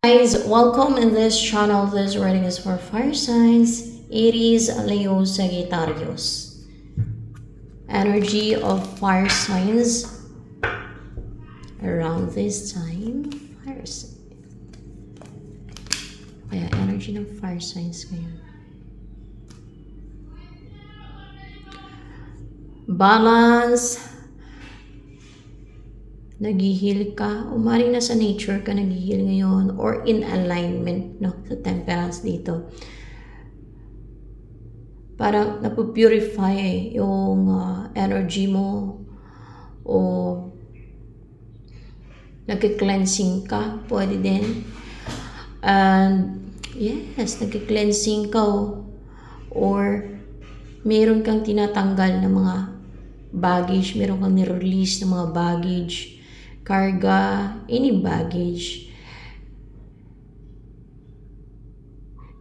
Guys, welcome in this channel. This reading is for fire signs, Aries, Leo, Sagittarius. Energy of fire signs around this time. Fire signs. Kaya energy ng fire signs ngayon. Balance. Nag-heal ka, o maring nasa nature ka nag-heal ngayon, or in alignment, no, sa temperance dito. Parang napupurify yung energy mo, o nag-cleansing ka, pwede din. And yes, nag-cleansing ka, or meron kang tinatanggal ng mga baggage, meron kang nirelease ng mga baggage, karga, any baggage.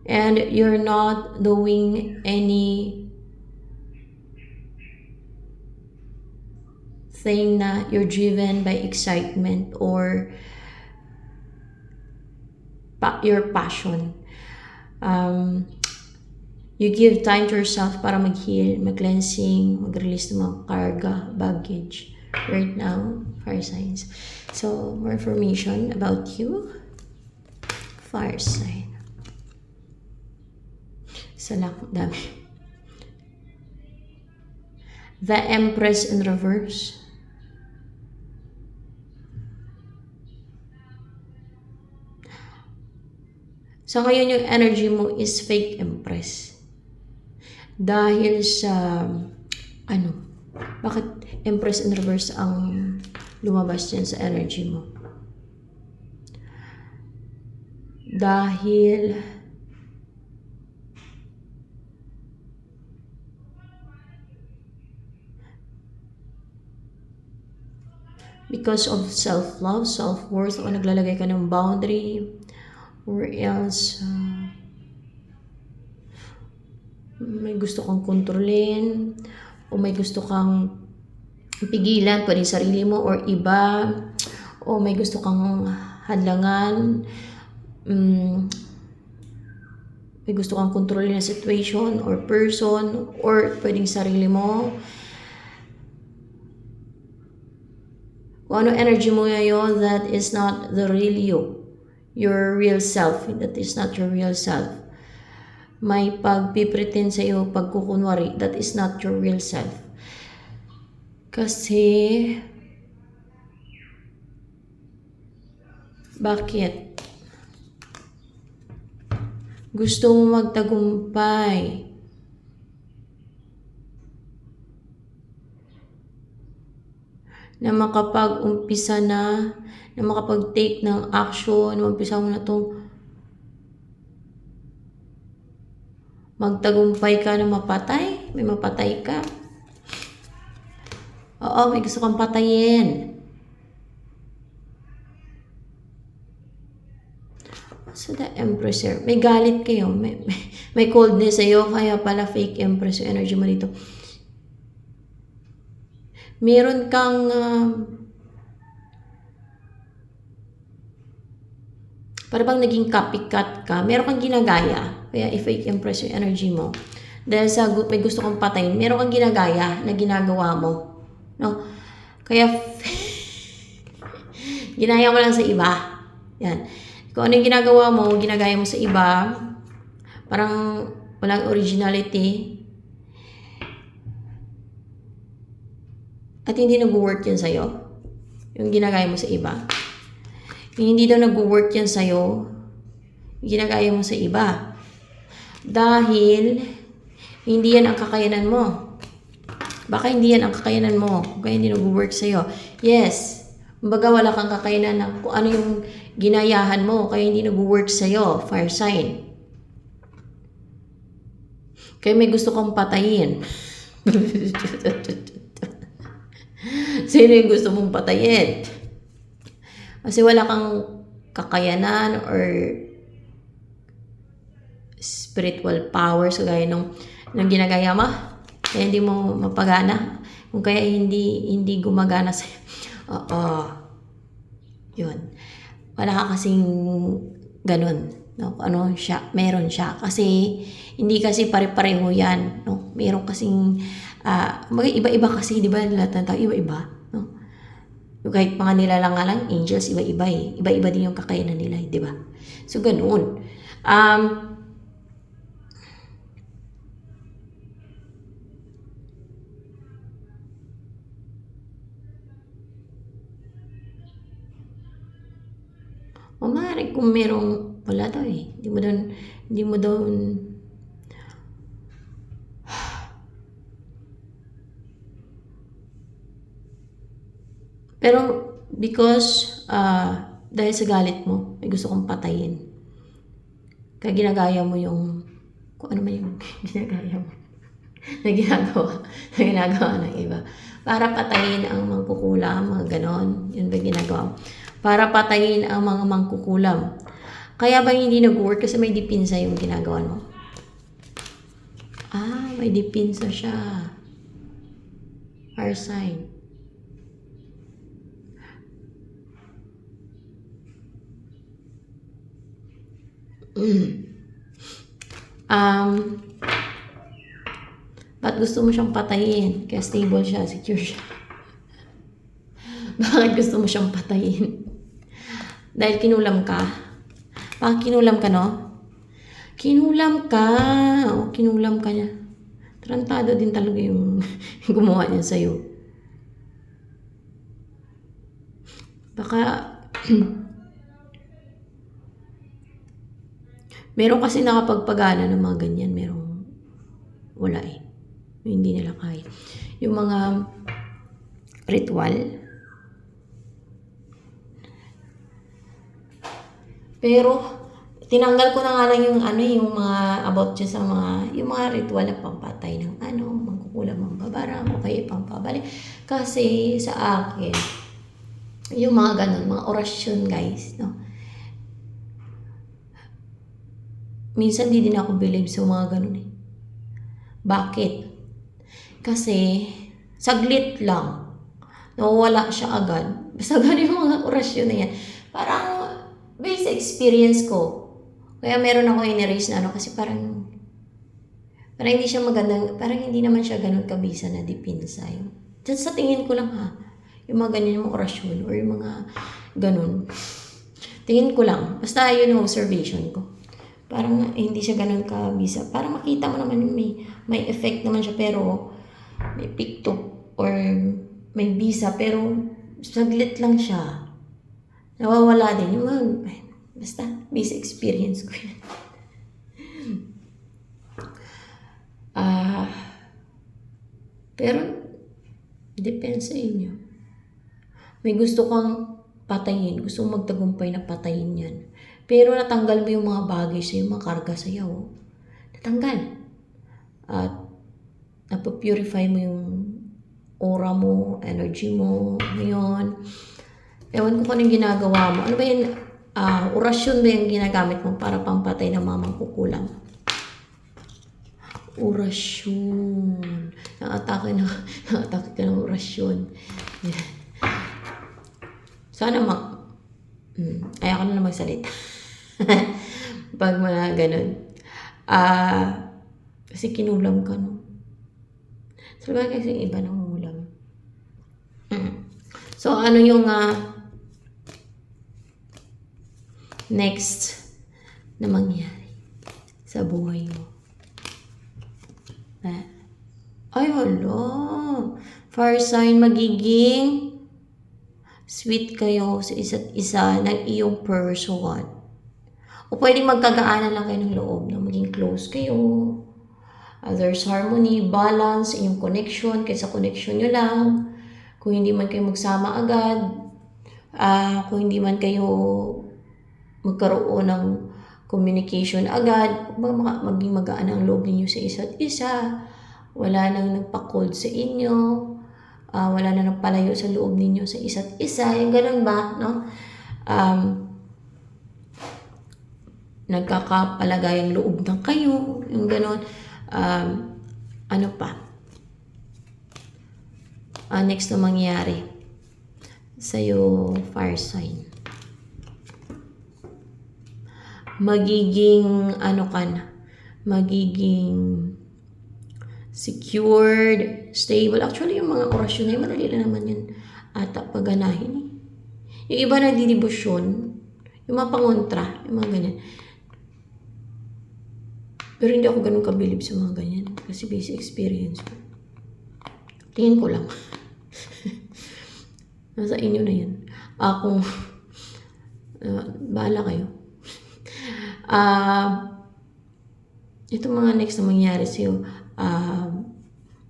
And you're not doing any thing na you're driven by excitement or your passion. You give time to yourself para mag-heal, mag-cleansing, mag-release ng mga karga, baggage. Right now, fire signs. So, more information about you. Fire sign. Dami. The Empress in reverse. So, ngayon yung energy mo is fake Empress. Dahil sa, bakit Empress in reverse ang lumabas dyan sa energy mo? Dahil because of self-love, self-worth, o naglalagay ka ng boundary, or else may gusto kang kontrolin, o may gusto kang pigilan, pwede sarili mo or iba, o may gusto kang hadlangan, may gusto kang kontrolin na situation or person, or pwedeng sarili mo. Kung ano energy mo ngayon, that is not the real you, your real self, that is not your real self. May pagpipretend sa iyo, pagkukunwari, that is not your real self. Kasi, bakit? Gusto mo magtagumpay. Na makapag-umpisa na makapag-take ng action, umpisa mo na itong magtagumpay ka na mapatay, may mapatay ka. Oo, may gusto kang patayin. So the Empress here, may galit kayo, may coldness sa'yo, kaya pala fake Empress yung energy mo dito. Meron kang para bang naging copycat ka, meron kang ginagaya, kaya i-fake Empress yung energy mo. Dahil sa may gusto kang patayin, meron kang ginagaya na ginagawa mo. No? Kaya ginaya mo lang sa iba. Yan. Kung ano yung ginagawa mo, ginagaya mo sa iba, parang walang originality. At hindi nag-work yan sa'yo. Yung ginagaya mo sa iba. Yung hindi daw nag-work yan sa'yo, yung ginagaya mo sa iba. Dahil hindi yan ang kakayanan mo. Baka hindi yan ang kakayanan mo, kaya hindi nag-work sa'yo. Yes, kumbaga wala kang kakayanan na kung ano yung ginayahan mo, kaya hindi nag-work sa'yo, fire sign. Kaya may gusto kang patayin. Sino yung gusto mong patayin? Kasi wala kang kakayanan or spiritual powers kagaya nung ginagaya mo. Kaya hindi mo mapagana. Kung kaya hindi gumagana sa'yo. Oo. Yun. Wala ka kasing ganun. No? Ano siya, meron siya. Kasi, hindi kasi pare-pareho yan. No? Meron kasing, iba-iba kasi, di ba? Lahat ng tao, iba-iba. No? Kahit mga nilalang nga lang, angels, iba-iba eh. Iba-iba din yung kakayanan nila, di ba? So, ganun. O maaari kung merong, wala daw eh. Hindi mo doon, pero because, dahil sa galit mo, may gusto kong patayin. Kaya ginagaya mo yung, kung ano man yung ginagaya mo, na ginagawa ng iba. Para patayin ang mangkukulam, mga ganon. Yun ba ginagawa mo? Para patayin ang mga mangkukulam. Kaya ba hindi nag-work? Kasi may dipinsa yung ginagawa mo. May dipinsa siya. Fire sign. Ba't gusto mo siyang patayin? Kaya stable siya, secure siya. Bakit gusto mo siyang patayin? Dahil kinulam ka? Bakit kinulam ka, no? Kinulam ka. O, kinulam ka niya. Tarantado din talaga yung gumawa niya sa'yo. Baka, meron kasi nakapagpagana ng mga ganyan. Merong wala eh. Hindi nila kaya. Yung mga ritual. Pero, tinanggal ko na nga lang yung yung mga about dyan sa yung mga ritual na pampatay ng mangkukulam ang babarang o kaya pampabalik. Kasi sa akin, yung mga ganun, mga orasyon guys, no? Minsan di din ako believe sa mga ganun eh. Bakit? Kasi, saglit lang. Nawawala siya agad. Basta ganun yung mga orasyon na yan. Parang, based experience ko. Kaya meron ako in-erase na kasi parang hindi siya magandang, parang hindi naman siya ganun kabisa na dipinsa. Just sa tingin ko lang yung mga ganyan, yung mga orasyon or yung mga ganun. Tingin ko lang. Basta yun yung observation ko. Parang hindi siya ganun kabisa. Parang makita mo naman may effect naman siya pero may pikto or may bisa pero saglit lang siya. Nawawala din yung basta base experience ko yan. Pero depende sa inyo. May gusto kang patayin, gusto mong magtagumpay na patayin yan. Pero natanggal mo yung mga bagay sa'yo, mga karga sa'yo. Natanggal. At napapurify mo yung aura mo, energy mo, ngayon. Ewan ko kung anong ginagawa mo. Ano ba yan? Orasyon ba yung ginagamit mo para pampatay ng mga mangkukulam? Orasyon. Nakatake ka ng orasyon. Sana ayaw ko na magsalita. Pag mga ganun. Kasi kinulam ka, no? So, bakit kasi iba ng ulam? So, ano yung next na mangyari sa buhay mo? Ay, hala. Fire sign, magiging sweet kayo sa isa't isa ng iyong person. O pwedeng magkagaanan lang kayo ng loob na maging close kayo. There's harmony, balance, inyong connection, kaysa connection nyo lang. Kung hindi man kayo magsama agad, kung hindi man kayo magkaroon ng communication agad, maging magaan ang loob ninyo sa isa't isa. Wala nang nagpa-cold sa inyo. Wala na nagpalayo sa loob ninyo sa isa't isa. Yung ganun ba, no? Nagkakapalagayang loob ng kayo. Yung ganun. Ano pa? Next na mangyari sa'yo, fire sign. magiging ano ka na, magiging secured, stable. Actually, yung mga orasyon na yun, madali lang naman yun ata pagganahin eh. Yung iba na didibusyon, yung mga pangontra, yung mga ganyan. Pero hindi ako ganun kabilib sa mga ganyan. Kasi basic experience ko. Tingin ko lang. Nasa inyo na yan. Kung bahala kayo. Ito mga next na mangyari sa'yo.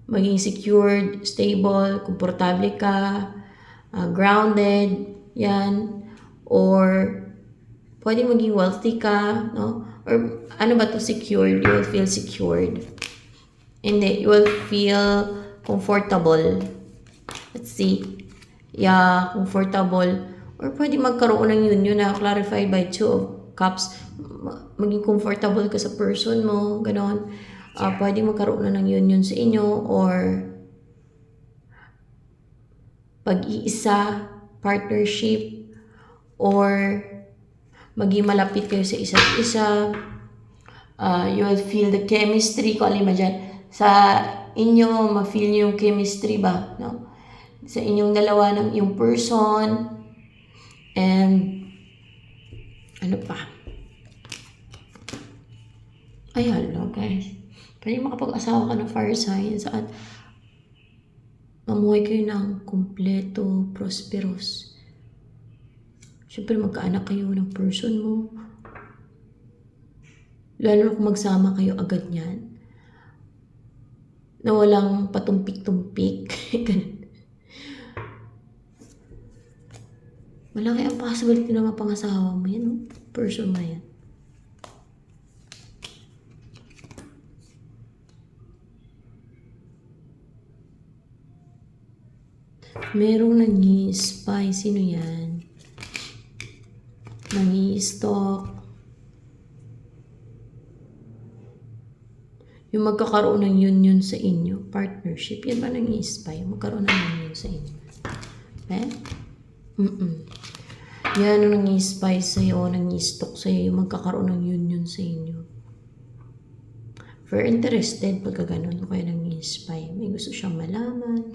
Maging secured, stable, komportable ka, grounded, yan. Or pwede maging wealthy ka, no? Or ano ba to, secured? You will feel secured. Hindi, you will feel comfortable. Let's see. Yeah, comfortable. Or pwede magkaroon ng union na clarified by 2 of Cups. Maging comfortable ka sa person mo, ganon. Pwede magkaroon na ng union sa inyo or pag-iisa, partnership, or maging malapit kayo sa isa't isa. You will feel the chemistry, kung alin man dyan. Sa inyo, ma-feel nyo yung chemistry ba? No? Sa inyong dalawa ng yung person. And, ano pa? Ay, hello guys. Pwede makapag-asawa ka ng fire signs at mamuhay kayo ng kumpleto, prosperous. Siyempre, magkaanak kayo ng person mo. Lalo kung magsama kayo agad niyan. Na walang patumpik-tumpik. Malaki ang possibility na mapangasawa mo yan, no? Person mo yan. Merong nangi-spy. Sino yan? Nangi-stalk. Yung magkakaroon ng union sa inyo, partnership, yan ba nangi-spy? Magkaroon ng union sa inyo. Okay? Yan ang nangi-spy sa'yo, nangi-stalk sa'yo, yung magkakaroon ng union sa inyo. Very interested pagka ganun, o kaya nangi-spy. May gusto siyang malaman.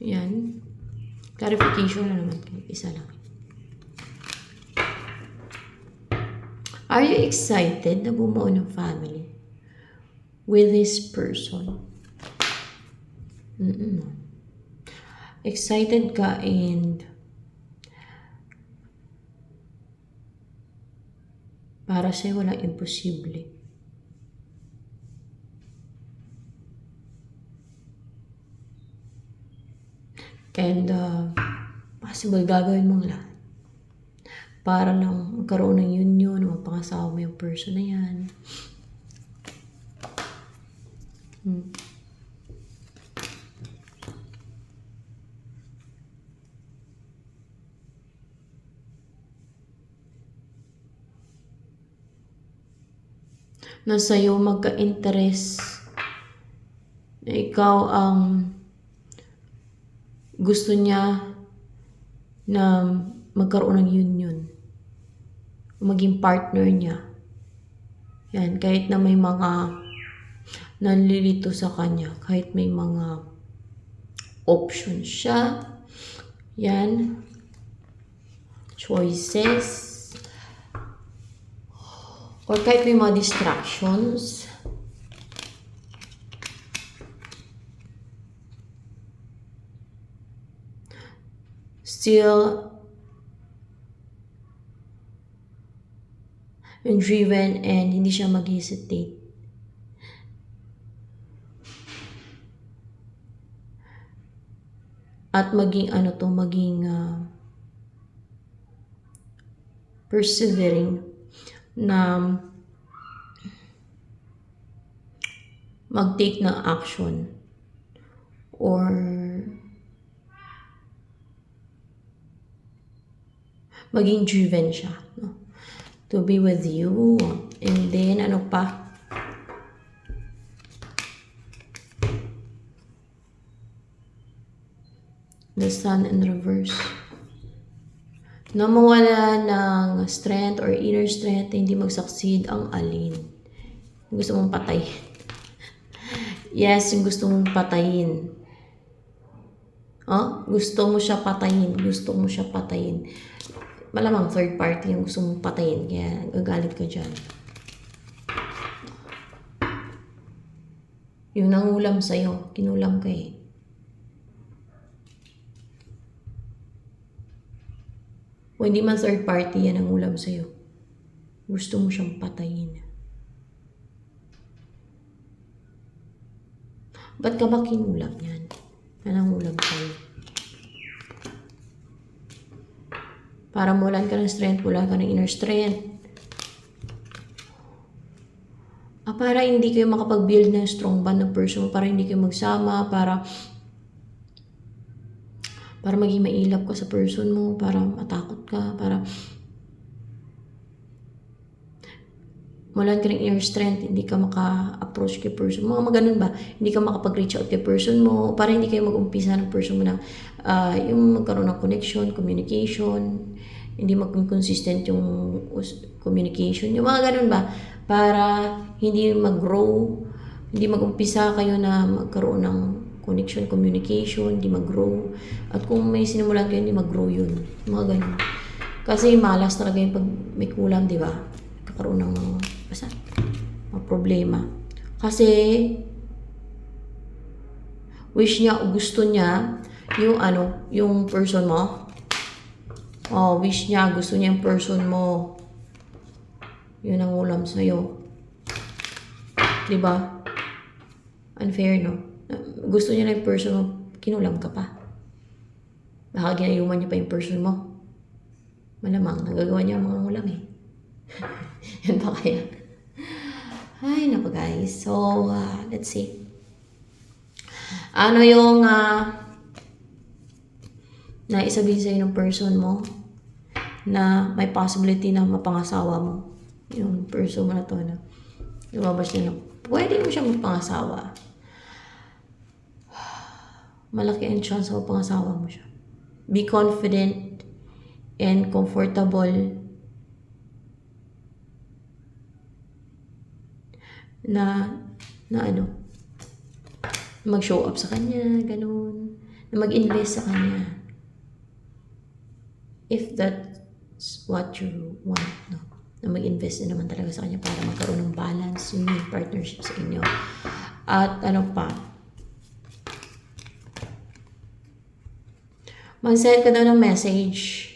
Yan. Clarification na naman. Isa lang. Are you excited na bumuo ng family with this person? Excited ka and para sa'yo walang imposible. And possible gagawin mong lahat para lang magkaroon ng union, mapangasawa mo yung person na yan. Na sa'yo magka-interest na ikaw ang gusto niya na magkaroon ng union. Maging partner niya. Yan, kahit na may mga nanlilito sa kanya, kahit may mga options siya. Yan. Choices. Or kahit may mga distractions. Still driven and hindi siya mag-hesitate. At maging maging persevering na mag-take ng action or maging driven siya, no? To be with you. And then, ano pa? The Sun in reverse. Na mawala ng strength or inner strength, hindi mag-succeed ang alin. Gusto mong patayin. Yes, yung gusto mong patayin. Oh, gusto mo siya patayin. Gusto mo siya patayin. Malamang third party yung gusto mong patayin. Kaya gagalit ka dyan. Yung nangulam sa'yo, kinulam ka eh. O hindi man third party yan ang ulam sa'yo. Gusto mo siyang patayin. Ba't ka ba kinulam yan? Yan ang ulam sa'yo. Para mulan ka ng strength, wala ka ng inner strength. Para hindi kayo makapag-build ng strong bond ng person mo, para hindi kayo magsama, para maging mailap ka sa person mo, para matakot ka, para mulan ka ng inner strength, hindi ka maka-approach kay person mo. Mga ganun ba? Hindi ka makapag-reach out kay person mo, para hindi kayo mag-umpisa ng person mo na yung magkaroon ng connection, communication, hindi maging consistent yung communication. Yung mga ganun ba? Para hindi mag-grow, hindi mag-umpisa kayo na magkaroon ng connection, communication, hindi mag-grow. At kung may sinimulan kayo, hindi mag-grow yun. Mga ganun. Kasi malas talaga yung pag may kulang, di ba? Kakaroon ng mga problema. Kasi wish niya o gusto niya yung person mo. Wish niya, gusto niya yung person mo. Yun ang ulam sa'yo. Di ba? Unfair, no? Gusto niya na yung person mo, kinulam ka pa. Baka ginayuman niya pa yung person mo. Malamang, nagagawa niya ang mga ulam eh. Yan ba kaya? Ay, naku guys. So, let's see. Ano yung naisabihin sa'yo ng person mo na may possibility na mapangasawa mo? Yung person mo na to na lumabas niya na pwede mo siya mapangasawa. Malaki ang chance na mapangasawa mo siya. Be confident and comfortable na mag-show up sa kanya, ganun. Na mag-invest sa kanya. If that's what you want, no? Na mag-invest na naman talaga sa kanya para magkaroon ng balance, yung partnership sa inyo. At ano pa, mag-send ka daw ng message.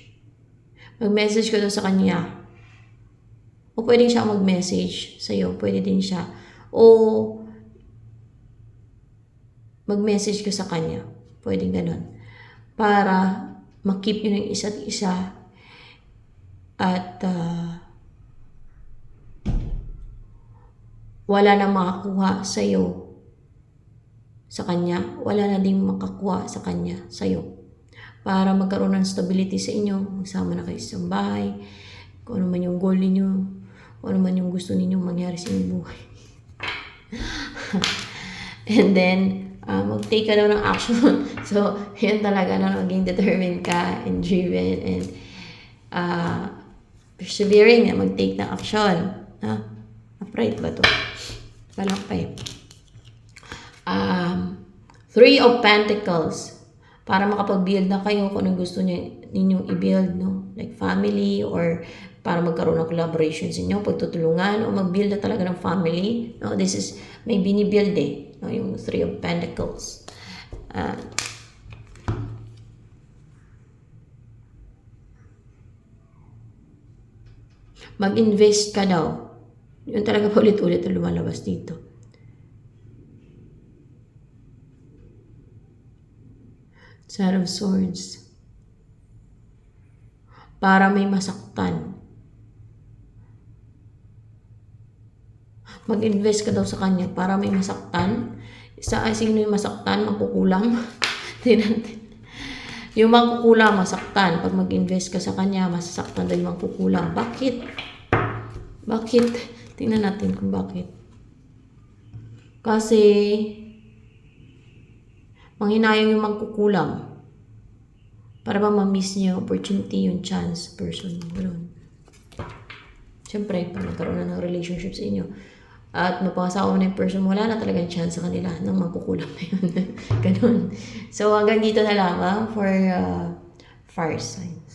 Mag-message ka daw sa kanya. O pwedeng siya mag-message sa'yo. Pwede din siya. O mag-message ka sa kanya. Pwedeng ganun. Para makip yun ng isa't isa. At wala nang makakuha sa'yo sa kanya. Wala na ding makakuha sa kanya sa'yo. Para magkaroon ng stability sa inyo, magsama na kayo sa isang bahay, kung ano man yung goal ninyo, kung ano man yung gusto ninyong mangyari sa inyong buhay. And then, mag-take ka daw ng action. So, yun talaga na maging determined ka and driven and persevering na mag-take ng action. Upright ba to? Walang pa eh. Three of Pentacles. Para makapag-build na kayo kung anong gusto ninyong i-build, no? Like family or para magkaroon ng collaboration sa inyo, pagtutulungan o mag-build na talaga ng family. No? This is, may binibuild eh. No? Yung Three of Pentacles. Mag-invest ka daw. Yun talaga pa ulit-ulit na lumalabas dito. Seven of Swords. Para may masaktan. Mag-invest ka daw sa kanya para may masaktan. Sino yung masaktan? Magkukulang. Yung magkukulang, masaktan. Pag mag-invest ka sa kanya, masasaktan daw yung magkukulang. Bakit? Bakit? Tingnan natin kung bakit. Kasi manghinayang yung magkukulang. Para ba ma-miss niyo yung opportunity, yung chance, person mo. Ganun. Siyempre, pag nagkaroon na ng relationship sa inyo, at mapangasawa mo na yung person mo, wala na talagang chance sa kanila nang magkukulang na yun. Ganun. So, hanggang dito na lamang for fire signs.